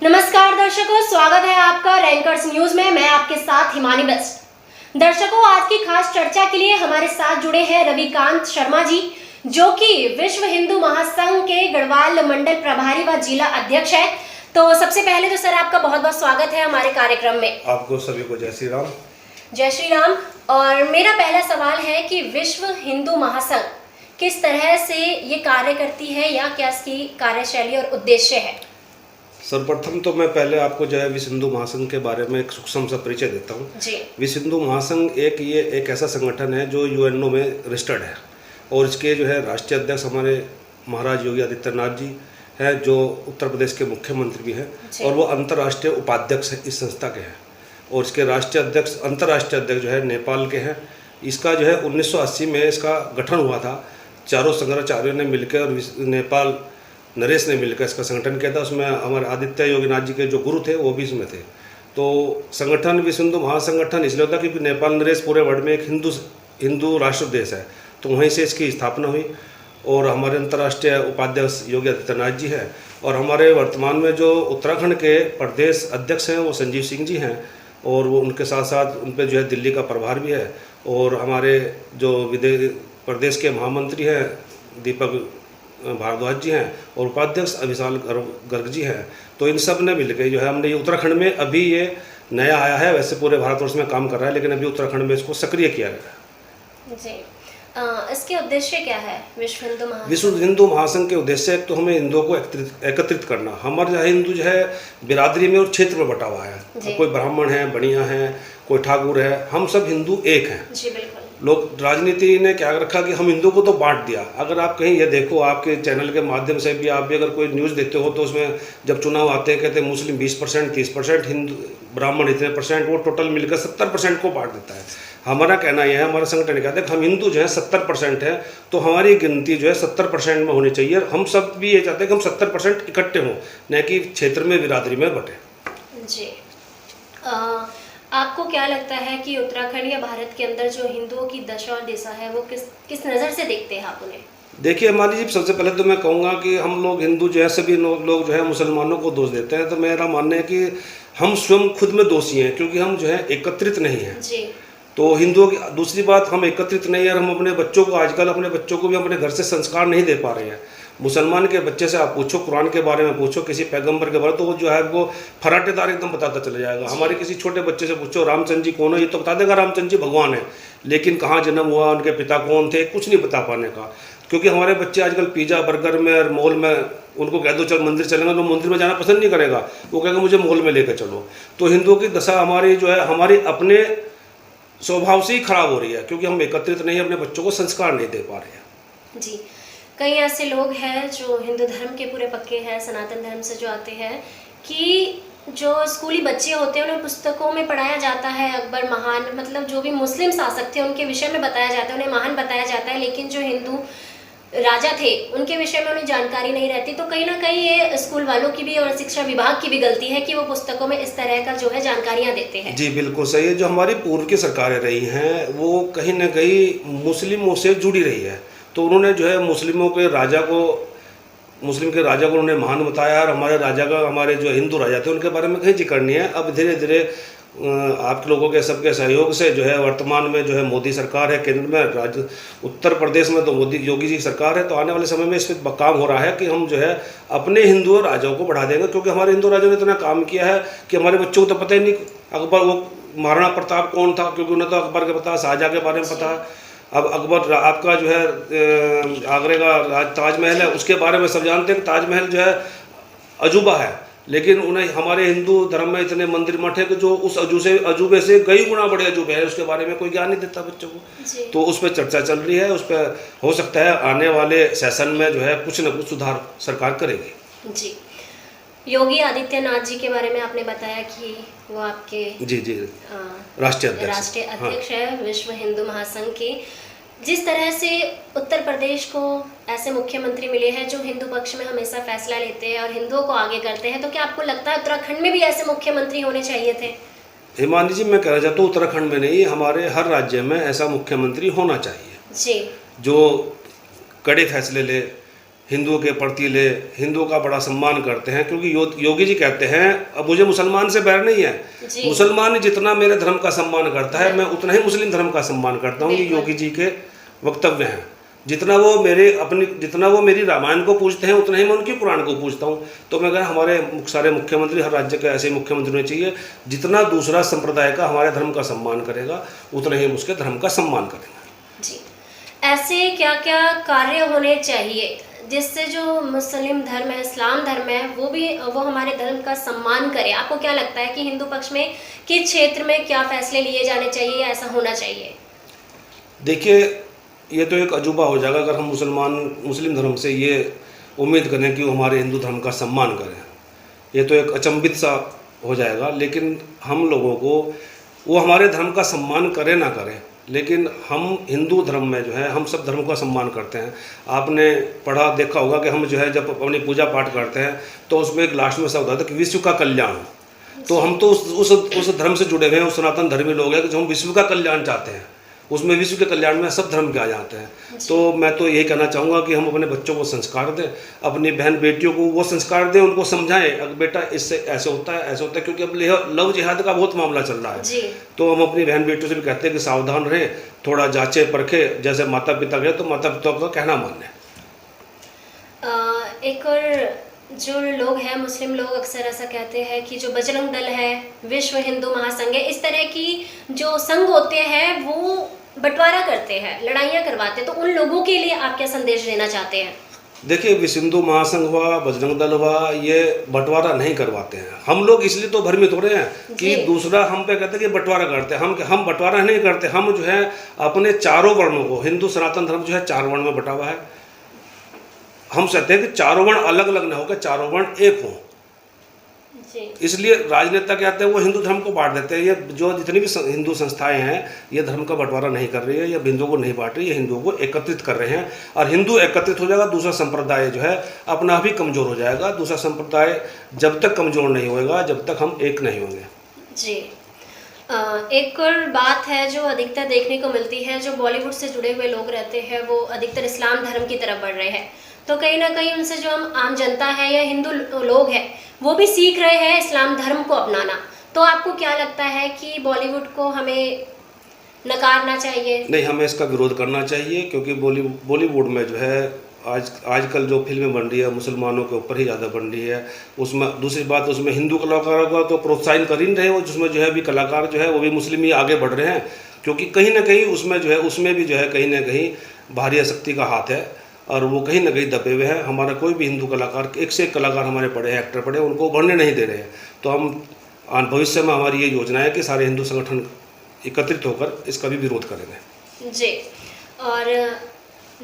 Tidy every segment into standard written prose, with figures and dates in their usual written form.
नमस्कार दर्शकों, स्वागत है आपका रैंकर्स न्यूज में। मैं आपके साथ हिमानी बेस्ट। दर्शकों, आज की खास चर्चा के लिए हमारे साथ जुड़े हैं रविकांत शर्मा जी, जो कि विश्व हिंदू महासंघ के गढ़वाल मंडल प्रभारी व जिला अध्यक्ष है। तो सबसे पहले तो सर आपका बहुत बहुत स्वागत है हमारे कार्यक्रम में। आपको सभी को जय श्री राम। जय श्री राम। और मेरा पहला सवाल है कि विश्व हिंदू महासंघ किस तरह से ये कार्य करती है या क्या इसकी कार्यशैली और उद्देश्य है? सर्वप्रथम तो मैं पहले आपको जो है विश्व हिंदू महासंघ के बारे में एक सूक्ष्म सा परिचय देता हूँ। विश्व हिंदू महासंघ एक ऐसा संगठन है जो यूएनओ में रजिस्टर्ड है और इसके जो है राष्ट्रीय अध्यक्ष हमारे महाराज योगी आदित्यनाथ जी हैं, जो उत्तर प्रदेश के मुख्यमंत्री भी हैं, और वो अंतर्राष्ट्रीय उपाध्यक्ष इस संस्था के हैं। और इसके राष्ट्रीय अध्यक्ष अंतर्राष्ट्रीय अध्यक्ष जो है नेपाल के हैं। इसका जो है 1980 में इसका गठन हुआ था। चारों शंकराचार्यों ने मिलकर और नेपाल नरेश ने मिलकर इसका संगठन किया था। उसमें हमारे आदित्य योगीनाथ जी के जो गुरु थे वो भी इसमें थे। तो संगठन विश्व हिंदू महासंगठन इसलिए होता क्योंकि नेपाल नरेश पूरे वर्ल्ड में एक हिंदू राष्ट्र देश है, तो वहीं से इसकी स्थापना हुई। और हमारे अंतर्राष्ट्रीय उपाध्यक्ष योगी आदित्यनाथ जी हैं, और हमारे वर्तमान में जो उत्तराखंड के प्रदेश अध्यक्ष हैं वो संजीव सिंह जी हैं, और वो उनके साथ साथ उन पर जो है दिल्ली का प्रभार भी है। और हमारे जो प्रदेश के महामंत्री हैं दीपक भारद्वाज जी हैं, और उपाध्यक्ष अभिशाल गर्ग जी हैं। तो इन सब ने मिलकर जो है हमने ये उत्तराखंड में अभी ये नया आया है, वैसे पूरे भारतवर्ष में काम कर रहा है, लेकिन अभी उत्तराखंड में इसको सक्रिय किया गया है। जी, इसके उद्देश्य क्या है विश्व हिंदू महासंघ के उद्देश्य? एक तो हमें हिंदुओं को एकत्रित करना। हमारे यहाँ हिंदू जो है बिरादरी में और क्षेत्र में बटा हुआ है। कोई ब्राह्मण है, बनिया है, कोई ठाकुर है, हम सब हिंदू एक हैं। जी बिल्कुल। लोग राजनीति ने क्या रखा कि हम हिंदू को तो बांट दिया। अगर आप कहीं ये देखो, आपके चैनल के माध्यम से भी आप भी अगर कोई न्यूज़ देखते हो तो उसमें जब चुनाव आते हैं कहते हैं मुस्लिम 20%, 30%, हिंदू ब्राह्मण इतने %, वो टोटल मिलकर 70% को बांट देता है। हमारा कहना यह है, हमारा संगठन कहते हैं हम हिंदू जो है 70% है, तो हमारी गिनती जो है 70% में होनी चाहिए। हम सब भी ये चाहते हैं कि हम 70% इकट्ठे हों, न कि क्षेत्र में बिरादरी में बटे। जी, आपको क्या लगता है कि उत्तराखंड या भारत के अंदर जो हिंदुओं की दशा और दिशा है वो किस नज़र से देखते हैं आप उन्हें? देखिए मान लीजिए, सबसे पहले तो मैं कहूँगा कि हम लोग हिंदू जो है सभी लोग जो है मुसलमानों को दोष देते हैं। तो मेरा मानना है कि हम स्वयं खुद में दोषी हैं, क्योंकि हम जो है एकत्रित नहीं हैं। जी। तो हिंदुओं की दूसरी बात, हम एकत्रित नहीं है, और हम अपने बच्चों को आजकल अपने बच्चों को भी अपने घर से संस्कार नहीं दे पा रहे हैं। मुसलमान के बच्चे से आप पूछो, कुरान के बारे में पूछो, किसी पैगंबर के बारे में, तो वो जो है वो फराटेदार एकदम बताता चला जाएगा। हमारे किसी छोटे बच्चे से पूछो रामचंद्र जी कौन है, ये तो बता देगा रामचंद्र जी भगवान है, लेकिन कहाँ जन्म हुआ, उनके पिता कौन थे, कुछ नहीं बता पाने का। क्योंकि हमारे बच्चे आजकल पिज़्ज़ा बर्गर में और मॉल में, उनको कह दो चल मंदिर चलेंगे तो मंदिर में जाना पसंद नहीं करेगा, वो कहेगा मुझे मॉल में लेकर चलो। तो हिंदुओं की दशा हमारी जो है हमारी अपने स्वभाव से ही खराब हो रही है, क्योंकि हम एकत्रित नहीं, अपने बच्चों को संस्कार नहीं दे पा रहे हैं। जी, कई ऐसे लोग हैं जो हिंदू धर्म के पूरे पक्के हैं, सनातन धर्म से जो आते हैं, कि जो स्कूली बच्चे होते हैं उन्हें पुस्तकों में पढ़ाया जाता है अकबर महान, मतलब जो भी मुस्लिम शासक थे उनके विषय में बताया जाता है, उन्हें महान बताया जाता है, लेकिन जो हिंदू राजा थे उनके विषय में उन्हें जानकारी नहीं रहती। तो कहीं ना कहीं ये स्कूल वालों की भी और शिक्षा विभाग की भी गलती है कि वो पुस्तकों में इस तरह का जो है जानकारियां देते हैं। जी बिल्कुल सही है। जो हमारी पूर्व की सरकारें रही हैं वो कहीं ना कहीं मुस्लिमों से जुड़ी रही है, तो उन्होंने जो है मुस्लिम के राजा को उन्होंने महान बताया, और हमारे जो हिंदू राजा थे उनके बारे में कहीं जिक्र नहीं है। अब धीरे धीरे आप लोगों के सबके सहयोग से जो है वर्तमान में जो है मोदी सरकार है केंद्र में, उत्तर प्रदेश में तो योगी जी सरकार है। तो आने वाले समय में इस पर काम हो रहा है कि हम जो है अपने हिंदू राजाओं को बढ़ा देंगे, क्योंकि हमारे हिंदू राजाओं ने इतना काम किया है कि हमारे बच्चों को तो पता ही नहीं अकबर वो महाराणा प्रताप कौन था, क्योंकि उन्हें तो अकबर के पता, शाहजहाँ के बारे में पता। अब अकबर आपका जो है आगरे का ताजमहल है, उसके बारे में सब जानते हैं कि ताजमहल जो है अजूबा है, लेकिन उन्हें हमारे हिंदू धर्म में इतने मंदिर मठ है कि जो उस अजूबे से कई गुना बड़े अजूबे हैं, उसके बारे में कोई ज्ञान नहीं देता बच्चों को। तो उस पर चर्चा चल रही है, उस पर हो सकता है आने वाले सेशन में जो है कुछ न कुछ सुधार सरकार करेगी। जी, योगी आदित्यनाथ जी के बारे में आपने बताया कि वो आपके जी राष्ट्रीय अध्यक्ष है विश्व हिंदू महासंघ के। जिस तरह से उत्तर प्रदेश को ऐसे मुख्यमंत्री मिले हैं जो हिंदू पक्ष में हमेशा फैसला लेते हैं और हिंदुओं को आगे करते हैं, तो क्या आपको लगता है उत्तराखंड में भी ऐसे मुख्यमंत्री होने चाहिए थे? हिमानी जी, मैं कहना चाहता हूँ उत्तराखंड में नहीं, हमारे हर राज्य में ऐसा मुख्यमंत्री होना चाहिए जी, जो कड़े फैसले ले, हिंदुओं के प्रतीले, हिंदुओं का बड़ा सम्मान करते हैं, क्योंकि योगी जी कहते हैं अब मुझे मुसलमान से बैर नहीं है, मुसलमान जितना मेरे धर्म का सम्मान करता है मैं उतना ही मुस्लिम धर्म का सम्मान करता हूँ। ये योगी जी के वक्तव्य हैं। जितना वो मेरी रामायण को पूजते हैं उतना ही मैं उनके पुराण को पूजता हूँ। तो मैं कह हमारे सारे मुख्यमंत्री, हर राज्य के ऐसे मुख्यमंत्री होने चाहिए, जितना दूसरा संप्रदाय का हमारे धर्म का सम्मान करेगा उतना ही हम उसके धर्म का सम्मान करेंगे। जी, ऐसे क्या क्या कार्य होने चाहिए जिससे जो मुस्लिम धर्म है, इस्लाम धर्म है, वो हमारे धर्म का सम्मान करे? आपको क्या लगता है कि हिंदू पक्ष में किस क्षेत्र में क्या फैसले लिए जाने चाहिए या ऐसा होना चाहिए? देखिए, ये तो एक अजूबा हो जाएगा अगर हम मुस्लिम धर्म से ये उम्मीद करें कि वो हमारे हिंदू धर्म का सम्मान करें। ये तो एक अचंभित सा हो जाएगा। लेकिन हम लोगों को वो हमारे धर्म का सम्मान करें ना करें, लेकिन हम हिंदू धर्म में जो है हम सब धर्मों का सम्मान करते हैं। आपने पढ़ा देखा होगा कि हम जो है जब अपनी पूजा पाठ करते हैं तो उसमें एक लास्ट में शब्द आता है कि विश्व का कल्याण। तो हम तो उस धर्म से जुड़े हुए हैं, उस सनातन धर्मी लोग हैं कि जो हम विश्व का कल्याण चाहते हैं। उसमें विश्व के कल्याण में सब धर्म के आ जाते हैं। तो मैं तो यही कहना चाहूँगा कि हम अपने बच्चों को संस्कार दें, अपनी बहन बेटियों को वो संस्कार दें, उनको समझाएं अगर बेटा इससे ऐसे होता है, ऐसे होता है, क्योंकि अब लव जिहाद का बहुत मामला चल रहा है। तो हम अपनी बहन बेटियों से भी कहते हैं कि सावधान रहें, थोड़ा जांचे परखे, जैसे माता पिता गए तो माता पिता का कहना माने। एक और जो लोग हैं, मुस्लिम लोग अक्सर ऐसा कहते हैं कि जो बजरंग दल है, विश्व हिंदू महासंघ है, इस तरह की जो संघ होते हैं वो बंटवारा करते हैं, लड़ाइयाँ करवाते हैं। तो उन लोगों के लिए आप क्या संदेश देना चाहते हैं? देखिए, विश्व हिंदू महासंघ हुआ, बजरंग दल हुआ, ये बंटवारा नहीं करवाते हैं। हम लोग इसलिए तो भ्रमित हो रहे हैं कि दूसरा हम पे कहते हैं कि बंटवारा करते हैं। हम बंटवारा नहीं करते। हम जो है अपने चारों वर्णों को, हिंदू सनातन धर्म जो है 4 वर्ण में बटा हुआ है। हम चाहते हैं कि चारों वर्ण अलग अलग न होकर चारों वर्ण एक हों। इसलिए राजनेता कहते हैं वो हिंदू धर्म को बांट देते हैं। ये जो जितनी भी हिंदू संस्थाएं हैं ये धर्म का बंटवारा नहीं कर रही है, ये हिंदुओं को नहीं बांट रही है, हिंदुओं को एकत्रित कर रहे हैं। और हिंदू एकत्रित हो जाएगा, दूसरा संप्रदाय जो है अपना आप ही कमज़ोर हो जाएगा। दूसरा संप्रदाय जब तक कमज़ोर नहीं होगा जब तक हम एक नहीं होंगे। जी, एक और बात है जो अधिकतर देखने को मिलती है, जो बॉलीवुड से जुड़े हुए लोग रहते हैं वो अधिकतर इस्लाम धर्म की तरफ बढ़ रहे हैं। तो कहीं ना कहीं उनसे जो हम आम जनता है या हिंदू लोग हैं वो भी सीख रहे हैं इस्लाम धर्म को अपनाना। तो आपको क्या लगता है कि बॉलीवुड को हमें नकारना चाहिए? नहीं, हमें इसका विरोध करना चाहिए, क्योंकि बॉलीवुड में जो है आजकल जो फिल्में बन रही है मुसलमानों के ऊपर ही ज़्यादा बन रही है। उसमें दूसरी बात, उसमें हिंदू कलाकारों का तो प्रोत्साहन कर ही नहीं रहे वो, जिसमें जो है भी कलाकार जो है वो भी मुस्लिम ही आगे बढ़ रहे हैं। क्योंकि कहीं ना कहीं उसमें जो है उसमें भी जो है कहीं ना कहीं भारी शक्ति का हाथ है और वो कहीं ना कहीं दबे हुए हैं। हमारा कोई भी हिंदू कलाकार, एक से एक कलाकार हमारे पढ़े हैं, एक्टर पढ़े, उनको बढ़ने नहीं दे रहे हैं। तो हम भविष्य में हमारी ये योजना है कि सारे हिंदू संगठन एकत्रित होकर इसका भी विरोध करेंगे। जी, और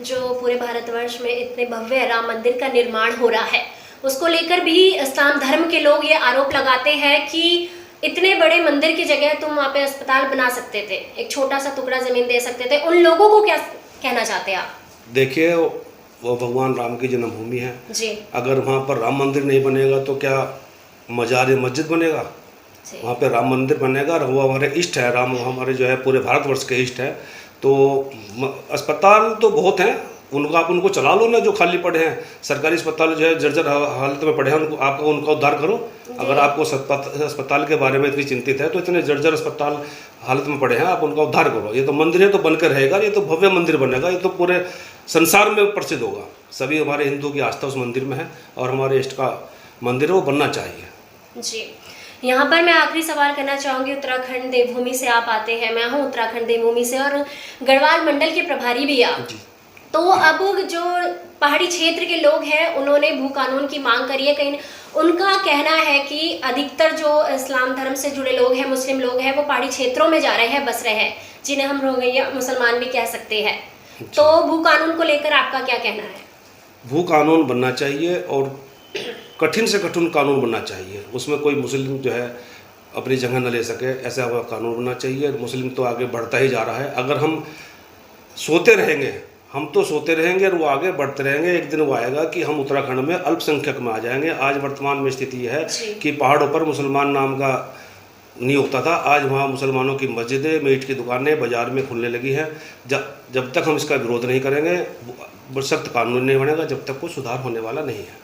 जो पूरे भारतवर्ष में इतने भव्य राम मंदिर का निर्माण हो रहा है उसको लेकर भी इस्लाम धर्म के लोग ये आरोप लगाते हैं कि इतने बड़े मंदिर की जगह तुम वहाँ पे अस्पताल बना सकते थे, एक छोटा सा टुकड़ा ज़मीन दे सकते थे। उन लोगों को क्या कहना चाहते हैं आप? देखिए, वो भगवान राम की जन्मभूमि है जी। अगर वहाँ पर राम मंदिर नहीं बनेगा तो क्या मजार मस्जिद बनेगा? वहाँ पे राम मंदिर बनेगा और वो हमारे इष्ट है, राम हमारे जो है पूरे भारतवर्ष के इष्ट है। तो अस्पताल तो बहुत हैं, उनको आप उनको चला लो ना, जो खाली पड़े हैं। सरकारी अस्पताल जो है जर्जर हालत में पड़े हैं, उनका उद्धार करो। अगर आपको अस्पताल के बारे में इतनी चिंतित है तो इतने जर्जर अस्पताल हालत में पड़े हैं, आप उनका उद्धार करो। ये तो मंदिर है तो बनकर रहेगा, ये तो भव्य मंदिर बनेगा, ये तो पूरे संसार में प्रसिद्ध होगा। सभी हमारे हिंदू की आस्था उस मंदिर में है और हमारे इष्ट का मंदिर है, वो बनना चाहिए। जी, यहाँ पर मैं आखिरी सवाल करना चाहूँगी। उत्तराखंड देवभूमि से आप आते हैं, मैं हूँ उत्तराखंड देवभूमि से और गढ़वाल मंडल के प्रभारी भी आप। तो अब जो पहाड़ी क्षेत्र के लोग हैं उन्होंने भू कानून की मांग करी है। कहीं उनका कहना है कि अधिकतर जो इस्लाम धर्म से जुड़े लोग हैं, मुस्लिम लोग हैं, वो पहाड़ी क्षेत्रों में जा रहे हैं, बस रहे हैं, जिन्हें हम रोहिंग्या मुसलमान भी कह सकते हैं। तो भू कानून को लेकर आपका क्या कहना है? भू कानून बनना चाहिए और कठिन से कठिन कानून बनना चाहिए। उसमें कोई मुस्लिम जो है अपनी जगह न ले सके, ऐसा कानून बनना चाहिए। मुस्लिम तो आगे बढ़ता ही जा रहा है। अगर हम सोते रहेंगे, हम तो सोते रहेंगे और वो आगे बढ़ते रहेंगे। एक दिन वो आएगा कि हम उत्तराखंड में अल्पसंख्यक में आ जाएंगे। आज वर्तमान में स्थिति है कि पहाड़ों पर मुसलमान नाम का नहीं होता था, आज वहाँ मुसलमानों की मस्जिदें, मीट की दुकानें बाज़ार में खुलने लगी हैं। जब तक हम इसका विरोध नहीं करेंगे, सख्त कानून नहीं बनेगा जब तक कोई सुधार होने वाला नहीं है।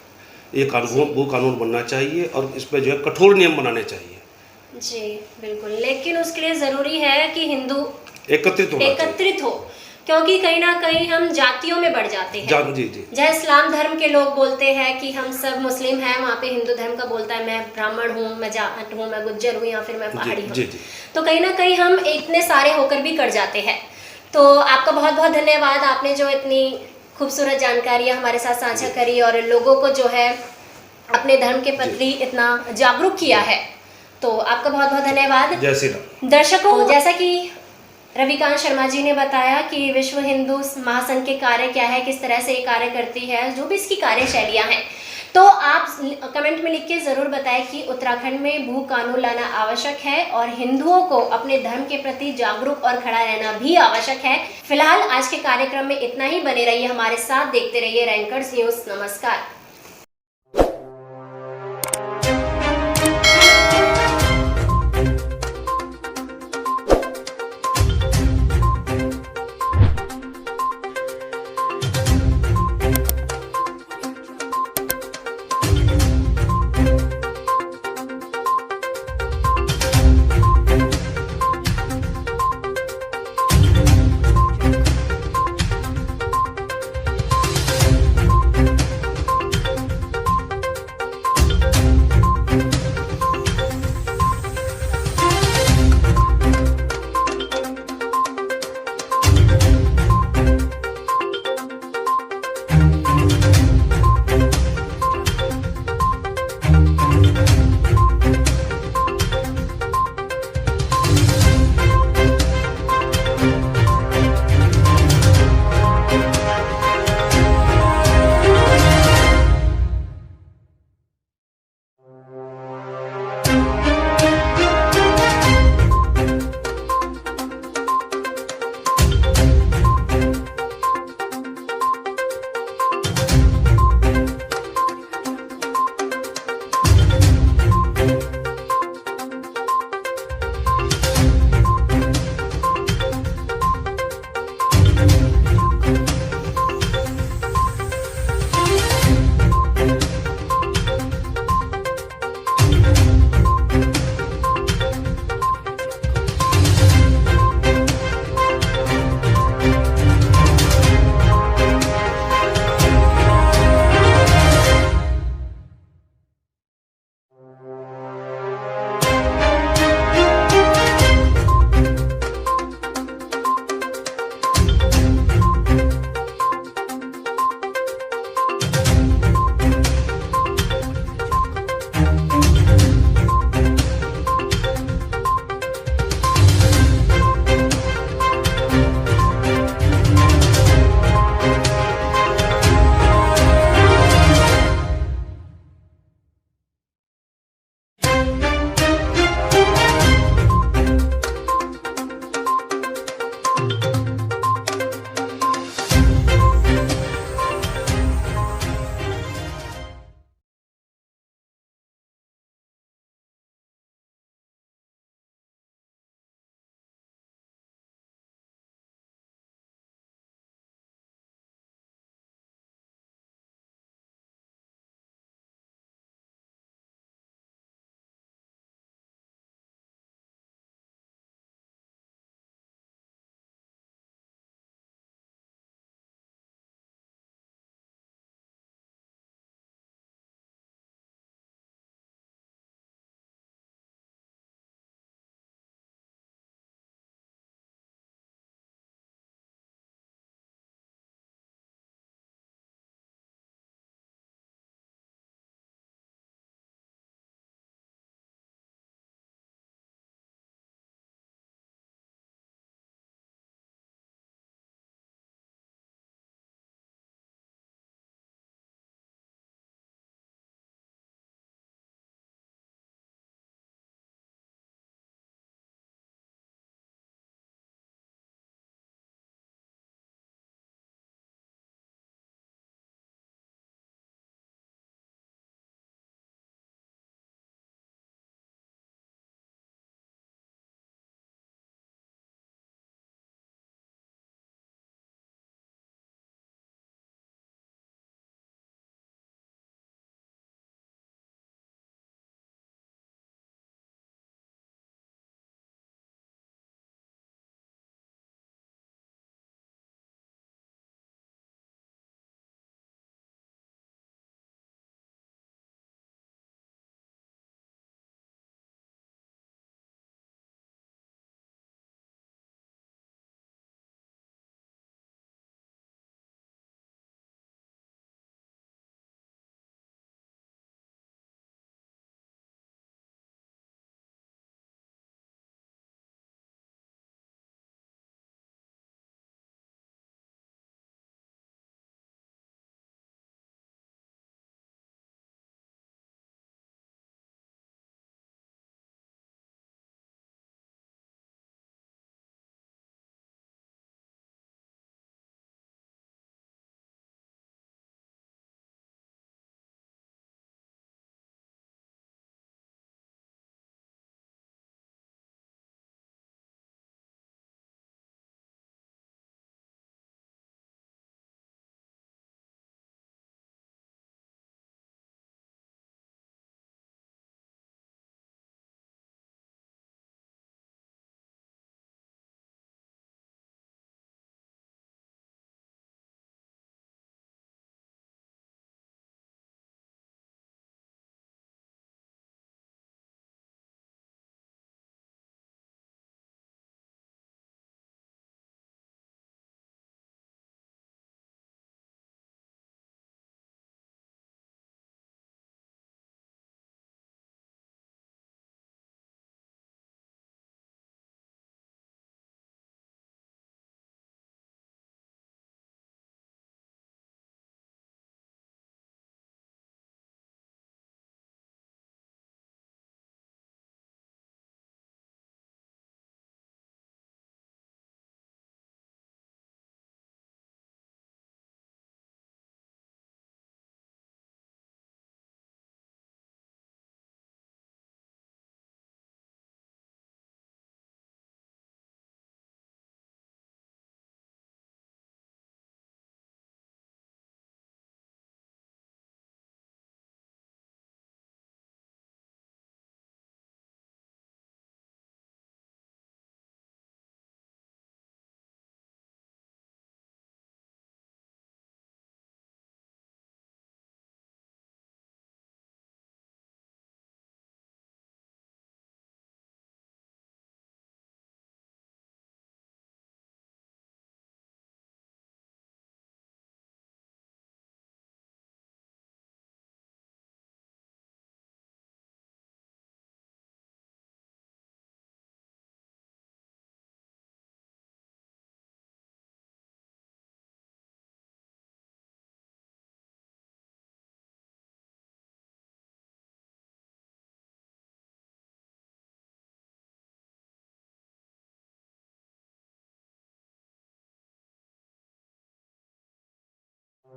ये कानून वो कानून बनना चाहिए और इस पर जो है कठोर नियम बनाने चाहिए। जी बिल्कुल, लेकिन उसके लिए ज़रूरी है कि हिंदू एकत्रित हो, क्योंकि कहीं ना कहीं हम जातियों में बढ़ जाते हैं। जी जी। जैसे इस्लाम धर्म के लोग बोलते हैं कि हम सब मुस्लिम हैं, वहाँ पे हिंदू धर्म का बोलता है मैं ब्राह्मण हूँ, मैं जाट हूँ, मैं गुज्जर हूँ या फिर मैं पहाड़ी हूँ। तो कहीं ना कहीं हम इतने सारे होकर भी कर जाते हैं। तो आपका बहुत बहुत धन्यवाद, आपने जो इतनी खूबसूरत जानकारियाँ हमारे साथ साझा करी और लोगों को जो है अपने धर्म के प्रति इतना जागरूक किया है, तो आपका बहुत बहुत धन्यवाद। जय श्री राम। दर्शकों, जैसा कि रविकांत शर्मा जी ने बताया कि विश्व हिंदू महासंघ के कार्य क्या है, किस तरह से ये कार्य करती है, जो भी इसकी कार्यशैलियाँ हैं, तो आप कमेंट में लिख के ज़रूर बताएं कि उत्तराखंड में भू कानून लाना आवश्यक है और हिंदुओं को अपने धर्म के प्रति जागरूक और खड़ा रहना भी आवश्यक है। फिलहाल आज के कार्यक्रम में इतना ही, बने रहिए हमारे साथ, देखते रहिए रैंकर्स न्यूज़। नमस्कार।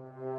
है।